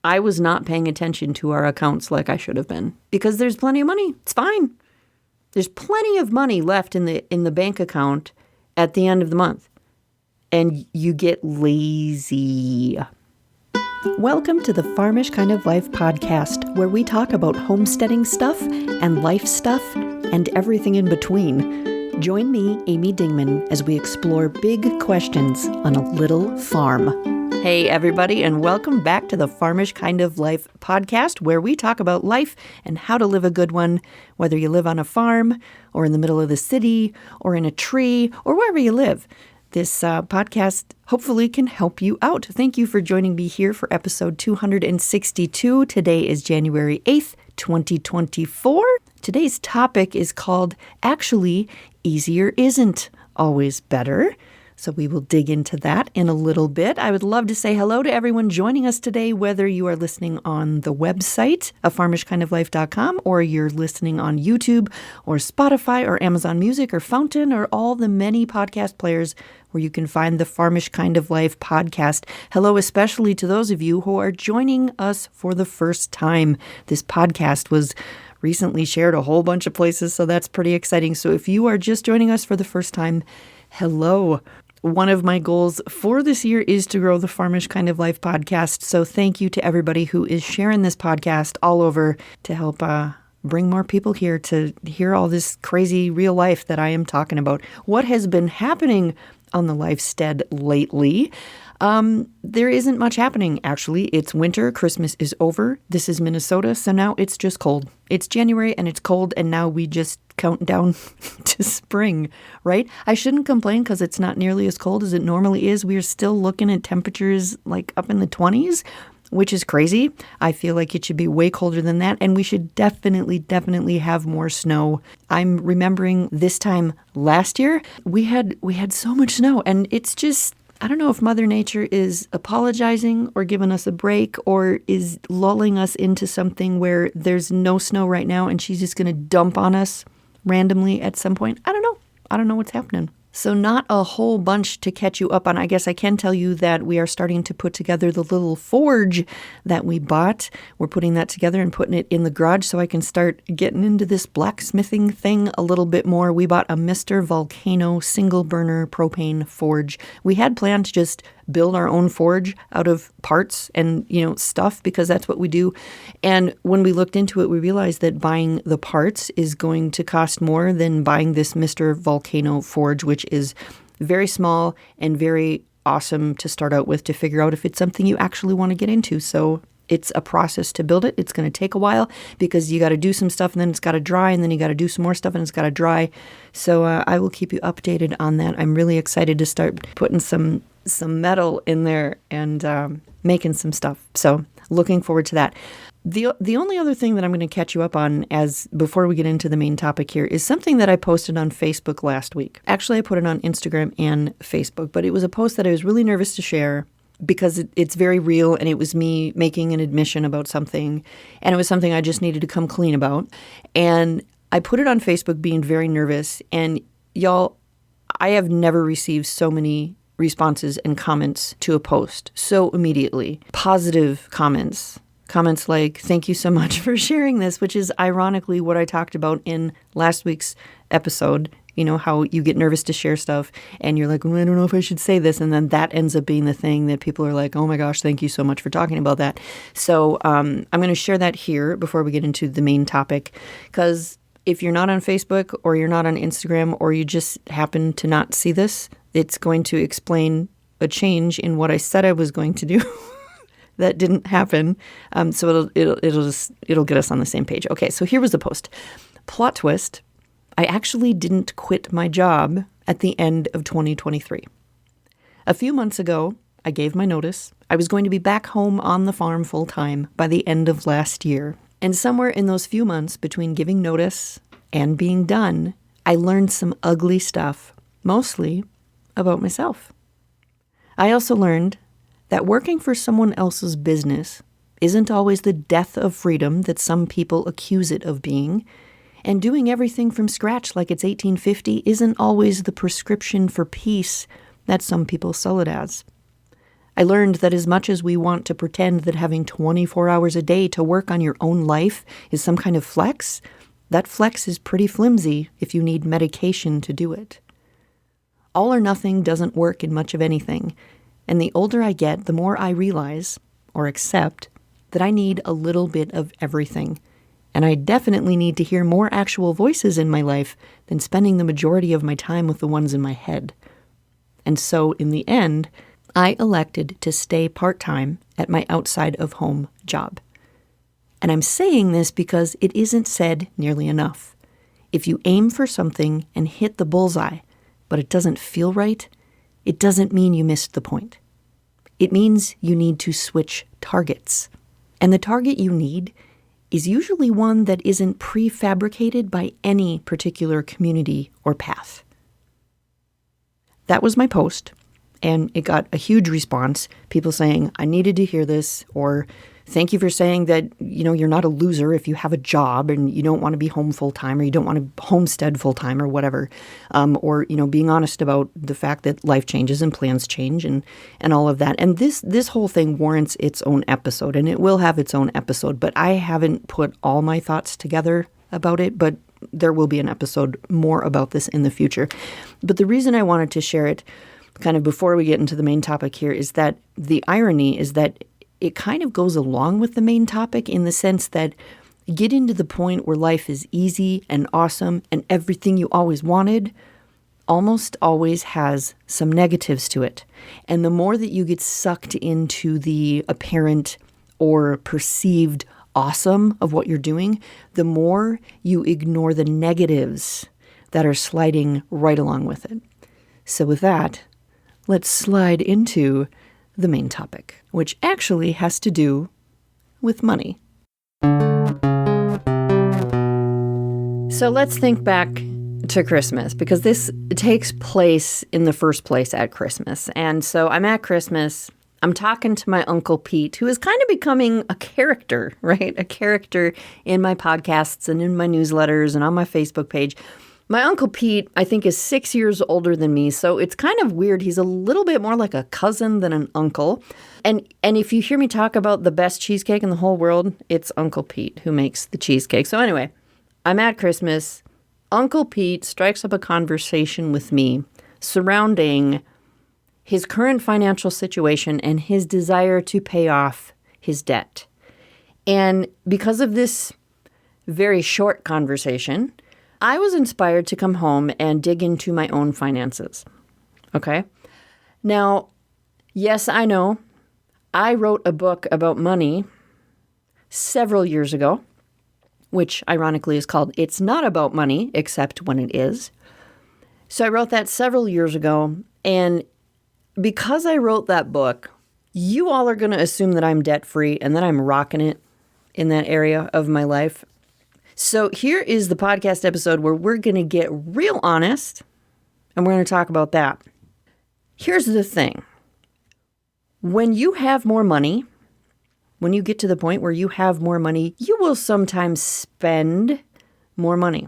I was not paying attention to our accounts like I should have been because there's plenty of money. It's fine. There's plenty of money left in the bank account at the end of the month. And you get lazy. Welcome to the Farmish Kind of Life podcast, where we talk about homesteading stuff and life stuff and everything in between. Join me, Amy Dingman, as we explore big questions on a little farm. Hey, everybody, and welcome back to the Farmish Kind of Life podcast, where we talk about life and how to live a good one, whether you live on a farm or in the middle of the city or in a tree or wherever you live. This podcast hopefully can help you out. Thank you for joining me here for episode 262. Today is January 8th, 2024. Today's topic is called, Actually, Easier Isn't Always Better. So we will dig into that in a little bit. I would love to say hello to everyone joining us today, whether you are listening on the website of farmishkindoflife.com or you're listening on YouTube or Spotify or Amazon Music or Fountain or all the many podcast players where you can find the Farmish Kind of Life podcast. Hello, especially to those of you who are joining us for the first time. This podcast was recently shared a whole bunch of places, so that's pretty exciting. So if you are just joining us for the first time, hello. One of my goals for this year is to grow the Farmish Kind of Life podcast. So thank you to everybody who is sharing this podcast all over to help bring more people here to hear all this crazy real life that I am talking about. What has been happening on the Lifestead lately? There isn't much happening, actually. It's winter. Christmas is over. This is Minnesota, so now it's just cold. It's January and it's cold, and now we just count down to spring, right? I shouldn't complain because it's not nearly as cold as it normally is. We are still looking at temperatures like up in the 20s, which is crazy. I feel like it should be way colder than that, and we should definitely have more snow. I'm remembering this time last year, we had so much snow, and it's just, I don't know if Mother Nature is apologizing or giving us a break or is lulling us into something where there's no snow right now and she's just going to dump on us randomly at some point. I don't know. I don't know what's happening. So not a whole bunch to catch you up on. I guess I can tell you that we are starting to put together the little forge that we bought. We're putting that together and putting it in the garage so I can start getting into this blacksmithing thing a little bit more. We bought a Mr. Volcano single burner propane forge. We had planned to just build our own forge out of parts and, stuff because that's what we do. And when we looked into it, we realized that buying the parts is going to cost more than buying this Mr. Volcano forge, which is very small and very awesome to start out with to figure out if it's something you actually want to get into. So it's a process to build it. It's going to take a while because you got to do some stuff and then it's got to dry and then you got to do some more stuff and it's got to dry. So I will keep you updated on that. I'm really excited to start putting some metal in there and making some stuff. So looking forward to that. The only other thing that I'm going to catch you up on before we get into the main topic here is something that I posted on Facebook last week. Actually, I put it on Instagram and Facebook, but it was a post that I was really nervous to share because it's very real and it was me making an admission about something and it was something I just needed to come clean about. And I put it on Facebook being very nervous, and y'all, I have never received so many responses and comments to a post so immediately. Positive comments like, thank you so much for sharing this, which is ironically what I talked about in last week's episode. You know, how you get nervous to share stuff and you're like, well, I don't know if I should say this. And then that ends up being the thing that people are like, oh my gosh, thank you so much for talking about that. So I'm going to share that here before we get into the main topic, because if you're not on Facebook or you're not on Instagram or you just happen to not see this, it's going to explain a change in what I said I was going to do that didn't happen. So it'll get us on the same page. Okay, so here was the post. Plot twist. I actually didn't quit my job at the end of 2023. A few months ago, I gave my notice. I was going to be back home on the farm full time by the end of last year. And somewhere in those few months between giving notice and being done, I learned some ugly stuff, mostly about myself. I also learned that working for someone else's business isn't always the death of freedom that some people accuse it of being, and doing everything from scratch like it's 1850 isn't always the prescription for peace that some people sell it as. I learned that as much as we want to pretend that having 24 hours a day to work on your own life is some kind of flex, that flex is pretty flimsy if you need medication to do it. All or nothing doesn't work in much of anything, and the older I get, the more I realize, or accept, that I need a little bit of everything. And I definitely need to hear more actual voices in my life than spending the majority of my time with the ones in my head. And so, in the end, I elected to stay part-time at my outside-of-home job. And I'm saying this because it isn't said nearly enough. If you aim for something and hit the bullseye, but it doesn't feel right, it doesn't mean you missed the point. It means you need to switch targets. And the target you need is usually one that isn't prefabricated by any particular community or path. That was my post, and it got a huge response. People saying, I needed to hear this, or thank you for saying that, you're not a loser if you have a job and you don't want to be home full-time, or you don't want to homestead full-time or whatever. Or being honest about the fact that life changes and plans change and all of that. And this whole thing warrants its own episode, and it will have its own episode. But I haven't put all my thoughts together about it, but there will be an episode more about this in the future. But the reason I wanted to share it kind of before we get into the main topic here is that the irony is that it kind of goes along with the main topic in the sense that getting to the point where life is easy and awesome and everything you always wanted almost always has some negatives to it. And the more that you get sucked into the apparent or perceived awesome of what you're doing, the more you ignore the negatives that are sliding right along with it. So with that, let's slide into the main topic, which actually has to do with money. So let's think back to Christmas, because this takes place in the first place at Christmas. And so I'm at Christmas. I'm talking to my Uncle Pete, who is kind of becoming a character, right? A character in my podcasts and in my newsletters and on my Facebook page. My Uncle Pete, I think, is 6 years older than me, so it's kind of weird. He's a little bit more like a cousin than an uncle. And if you hear me talk about the best cheesecake in the whole world, it's Uncle Pete who makes the cheesecake. So anyway, I'm at Christmas. Uncle Pete strikes up a conversation with me surrounding his current financial situation and his desire to pay off his debt. And because of this very short conversation, I was inspired to come home and dig into my own finances. Okay? Now, yes, I know. I wrote a book about money several years ago, which ironically is called It's Not About Money, Except When It Is. So I wrote that several years ago, and because I wrote that book, you all are going to assume that I'm debt-free and that I'm rocking it in that area of my life. So here is the podcast episode where we're going to get real honest, and we're going to talk about that. Here's the thing. When you have more money, when you get to the point where you have more money, you will sometimes spend more money.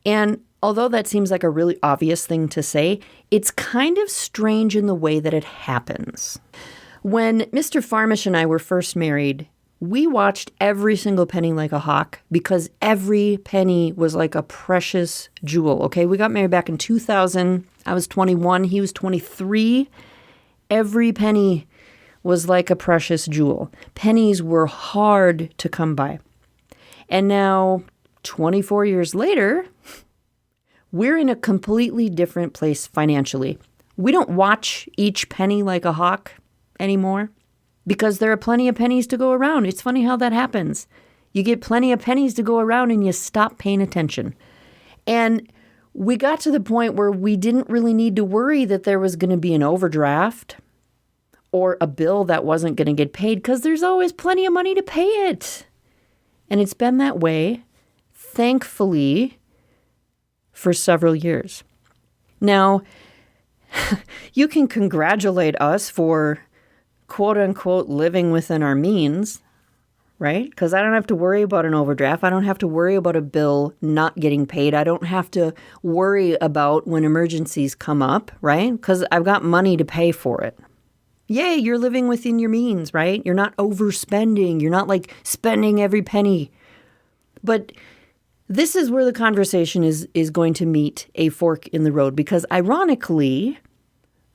And although that seems like a really obvious thing to say, it's kind of strange in the way that it happens. When Mr. Farmish and I were first married, we watched every single penny like a hawk because every penny was like a precious jewel, okay? We got married back in 2000. I was 21. He was 23. Every penny was like a precious jewel. Pennies were hard to come by. And now, 24 years later, we're in a completely different place financially. We don't watch each penny like a hawk anymore, because there are plenty of pennies to go around. It's funny how that happens. You get plenty of pennies to go around and you stop paying attention. And we got to the point where we didn't really need to worry that there was going to be an overdraft or a bill that wasn't going to get paid, because there's always plenty of money to pay it. And it's been that way, thankfully, for several years. Now, you can congratulate us for quote unquote living within our means, right? Because I don't have to worry about an overdraft. I don't have to worry about a bill not getting paid. I don't have to worry about when emergencies come up, right? Because I've got money to pay for it. Yay, you're living within your means, right? You're not overspending. You're not like spending every penny. But this is where the conversation is going to meet a fork in the road, because ironically,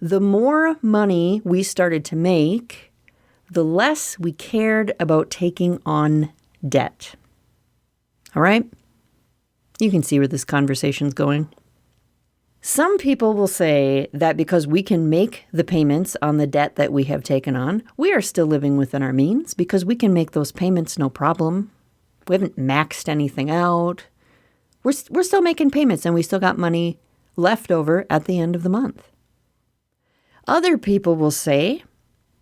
the more money we started to make, the less we cared about taking on debt. All right? You can see where this conversation's going. Some people will say that because we can make the payments on the debt that we have taken on, we are still living within our means because we can make those payments no problem. We haven't maxed anything out. We're still making payments and we still got money left over at the end of the month. Other people will say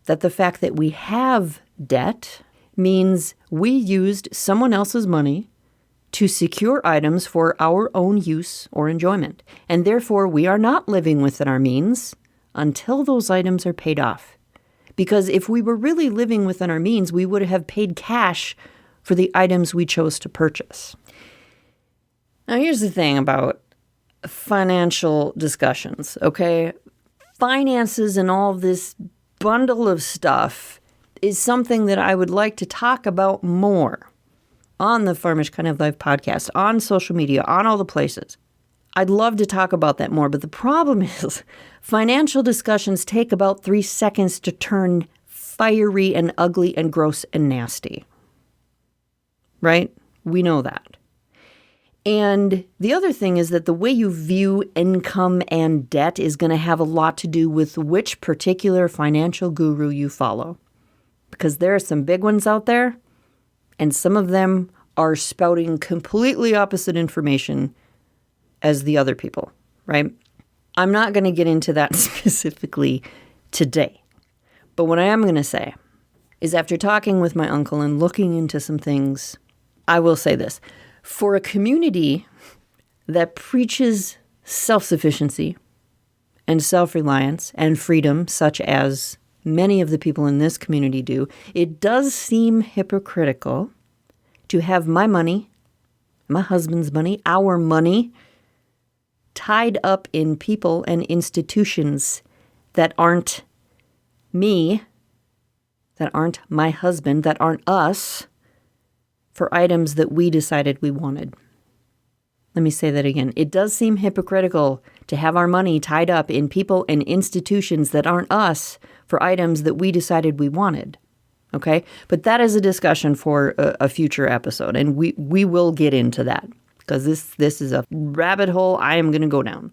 that the fact that we have debt means we used someone else's money to secure items for our own use or enjoyment, and therefore we are not living within our means until those items are paid off. Because if we were really living within our means, we would have paid cash for the items we chose to purchase. Now, here's the thing about financial discussions, okay? Finances and all this bundle of stuff is something that I would like to talk about more on the Farmish Kind of Life podcast, on social media, on all the places. I'd love to talk about that more, but the problem is financial discussions take about 3 seconds to turn fiery and ugly and gross and nasty. Right? We know that. And the other thing is that the way you view income and debt is going to have a lot to do with which particular financial guru you follow. Because there are some big ones out there, and some of them are spouting completely opposite information as the other people, right? I'm not going to get into that specifically today. But what I am going to say is, after talking with my uncle and looking into some things, I will say this. For a community that preaches self-sufficiency and self-reliance and freedom, such as many of the people in this community do, it does seem hypocritical to have my money, my husband's money, our money, tied up in people and institutions that aren't me, that aren't my husband, that aren't us, for items that we decided we wanted. Let me say that again. It does seem hypocritical to have our money tied up in people and institutions that aren't us for items that we decided we wanted. Okay? But that is a discussion for a future episode, and we will get into that, because this is a rabbit hole I am going to go down.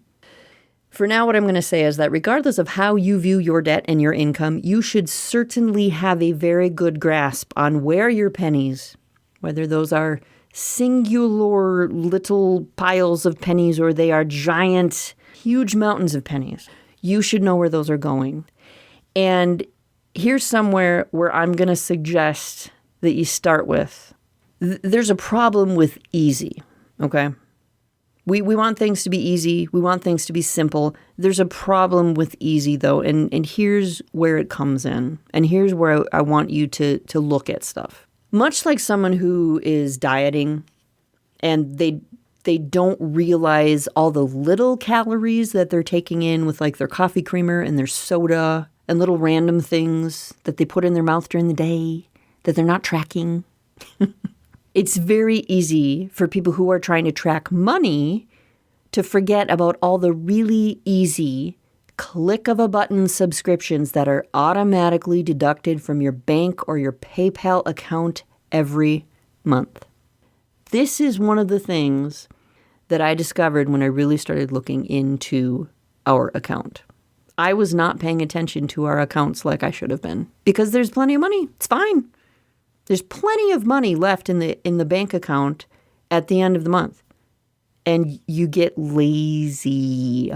For now, what I'm going to say is that regardless of how you view your debt and your income, you should certainly have a very good grasp on where your pennies, whether those are singular little piles of pennies or they are giant, huge mountains of pennies, you should know where those are going. And here's somewhere where I'm going to suggest that you start with. There's a problem with easy, okay? We want things to be easy. We want things to be simple. There's a problem with easy, though, and here's where it comes in. And here's where I want you to look at stuff. Much like someone who is dieting and they don't realize all the little calories that they're taking in with like their coffee creamer and their soda and little random things that they put in their mouth during the day that they're not tracking. It's very easy for people who are trying to track money to forget about all the really easy click of a button subscriptions that are automatically deducted from your bank or your PayPal account every month. This is one of the things that I discovered when I really started looking into our account. I was not paying attention to our accounts like I should have been, because there's plenty of money. It's fine. There's plenty of money left in the bank account at the end of the month. And you get lazy.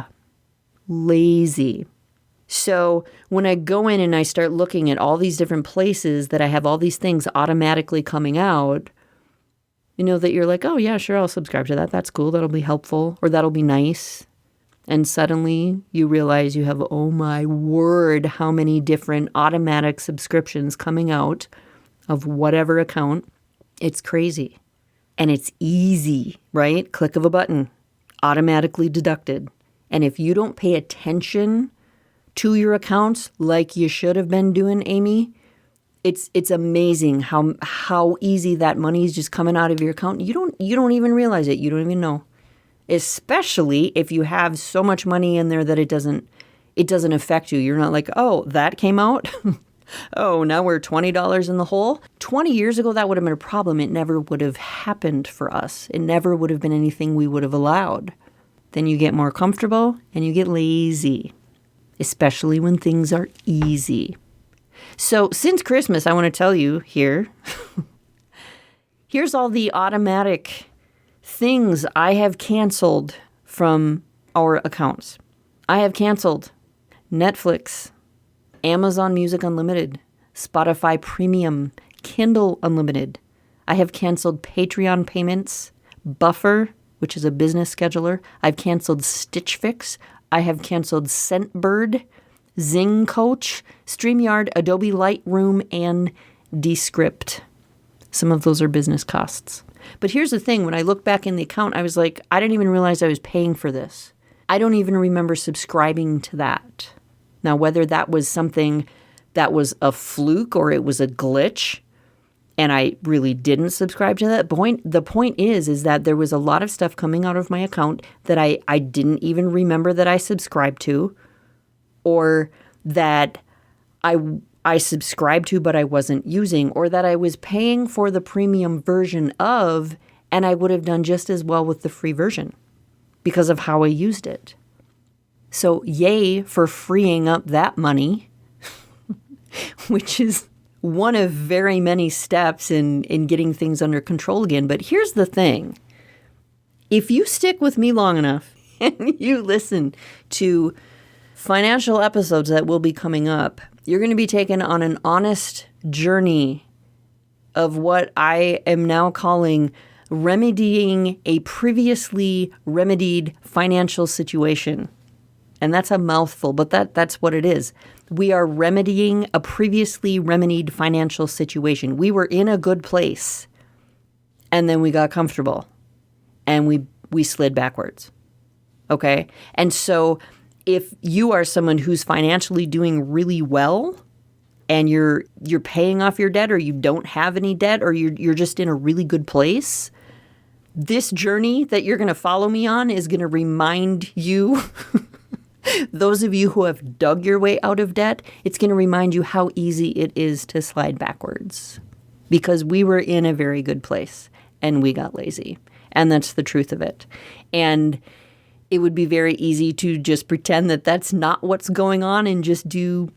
So when I go in and I start looking at all these different places that I have all these things automatically coming out, you know, that you're like, oh yeah, sure, I'll subscribe to that. That's cool. That'll be helpful, or that'll be nice. And suddenly you realize you have, oh my word, how many different automatic subscriptions coming out of whatever account. It's crazy. And it's easy, right? Click of a button, automatically deducted. And if you don't pay attention to your accounts like you should have been doing, Amy, it's amazing how easy that money is just coming out of your account. You don't even realize it. You don't even know. Especially if you have so much money in there that it doesn't affect you. You're not like, oh, that came out. Oh, now we're $20 in the hole. 20 years ago, that would have been a problem. It never would have happened for us. It never would have been anything we would have allowed. Then you get more comfortable and you get lazy, especially when things are easy. So since Christmas, I want to tell you here's all the automatic things I have canceled from our accounts. I have canceled Netflix, Amazon Music Unlimited, Spotify Premium, Kindle Unlimited. I have canceled Patreon payments, Buffer, which is a business scheduler. I've canceled Stitch Fix. I have canceled Scentbird, Zing Coach, StreamYard, Adobe Lightroom, and Descript. Some of those are business costs. But here's the thing. When I look back in the account, I was like, I didn't even realize I was paying for this. I don't even remember subscribing to that. Now, whether that was something that was a fluke or it was a glitch, and I really didn't subscribe to that point, the point is that there was a lot of stuff coming out of my account that I didn't even remember that I subscribed to, or that I subscribed to but I wasn't using, or that I was paying for the premium version of, and I would have done just as well with the free version because of how I used it. So yay for freeing up that money, which is one of very many steps in getting things under control again. But here's the thing. If you stick with me long enough and you listen to financial episodes that will be coming up, you're going to be taken on an honest journey of what I am now calling remedying a previously remedied financial situation. And that's a mouthful, but that's what it is. We are remedying a previously remedied financial situation. We were in a good place, and then we got comfortable, and we slid backwards. Okay? And so if you are someone who's financially doing really well, and you're paying off your debt, or you don't have any debt, or you're just in a really good place, this journey that you're going to follow me on is going to remind you those of you who have dug your way out of debt, it's going to remind you how easy it is to slide backwards, because we were in a very good place and we got lazy. And that's the truth of it. And it would be very easy to just pretend that that's not what's going on and just do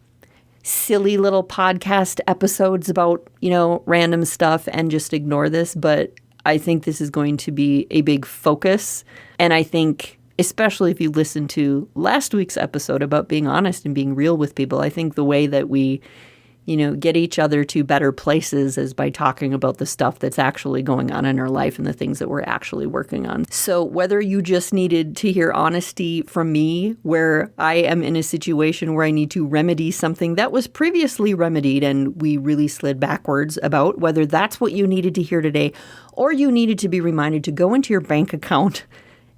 silly little podcast episodes about, random stuff and just ignore this. But I think this is going to be a big focus. And I think, especially if you listen to last week's episode about being honest and being real with people, I think the way that we, get each other to better places is by talking about the stuff that's actually going on in our life and the things that we're actually working on. So whether you just needed to hear honesty from me, where I am in a situation where I need to remedy something that was previously remedied and we really slid backwards about, whether that's what you needed to hear today, or you needed to be reminded to go into your bank account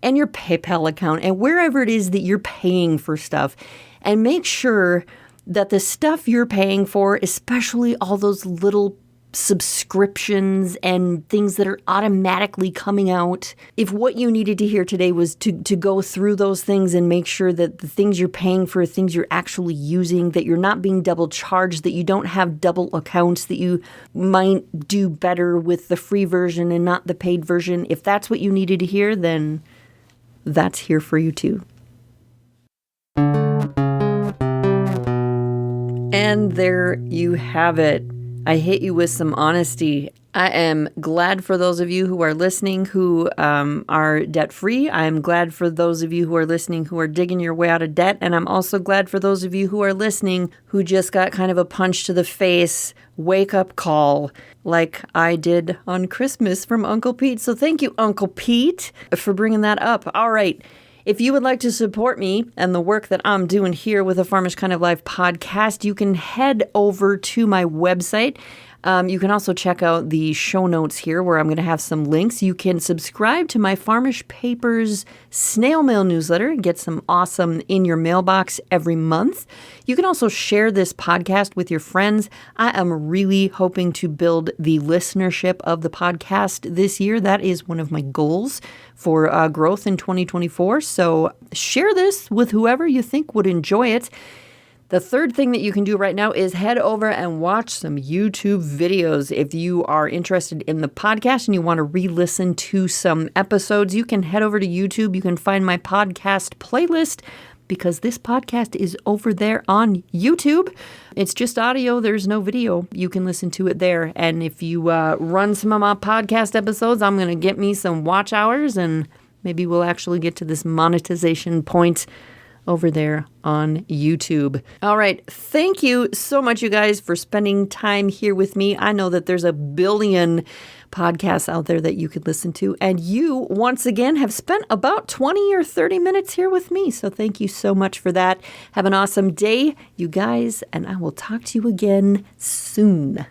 and your PayPal account and wherever it is that you're paying for stuff, and make sure that the stuff you're paying for, especially all those little subscriptions and things that are automatically coming out, if what you needed to hear today was to go through those things and make sure that the things you're paying for are things you're actually using, that you're not being double charged, that you don't have double accounts, that you might do better with the free version and not the paid version, if that's what you needed to hear, then that's here for you too. And there you have it. I hit you with some honesty. I am glad for those of you who are listening who are debt-free. I'm glad for those of you who are listening who are digging your way out of debt. And I'm also glad for those of you who are listening who just got kind of a punch to the face, wake-up call, like I did on Christmas from Uncle Pete. So thank you, Uncle Pete, for bringing that up. All right. If you would like to support me and the work that I'm doing here with the Farmish Kind of Life podcast, you can head over to my website. You can also check out the show notes here where I'm going to have some links. You can subscribe to my Farmish Papers snail mail newsletter and get some awesome in your mailbox every month. You can also share this podcast with your friends. I am really hoping to build the listenership of the podcast this year. That is one of my goals for growth in 2024. So share this with whoever you think would enjoy it. The third thing that you can do right now is head over and watch some YouTube videos. If you are interested in the podcast and you want to re-listen to some episodes, you can head over to YouTube. You can find my podcast playlist because this podcast is over there on YouTube. It's just audio. There's no video. You can listen to it there. And if you run some of my podcast episodes, I'm going to get me some watch hours and maybe we'll actually get to this monetization point over there on YouTube. All right. Thank you so much, you guys, for spending time here with me. I know that there's a billion podcasts out there that you could listen to. And you, once again, have spent about 20 or 30 minutes here with me. So thank you so much for that. Have an awesome day, you guys, and I will talk to you again soon.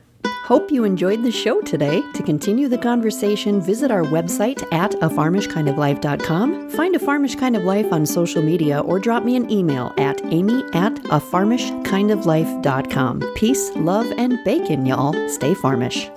Hope you enjoyed the show today. To continue the conversation, visit our website at afarmishkindoflife.com. Find A Farmish Kind of Life on social media or drop me an email at amy@afarmishkindoflife.com. Peace, love, and bacon, y'all. Stay farmish.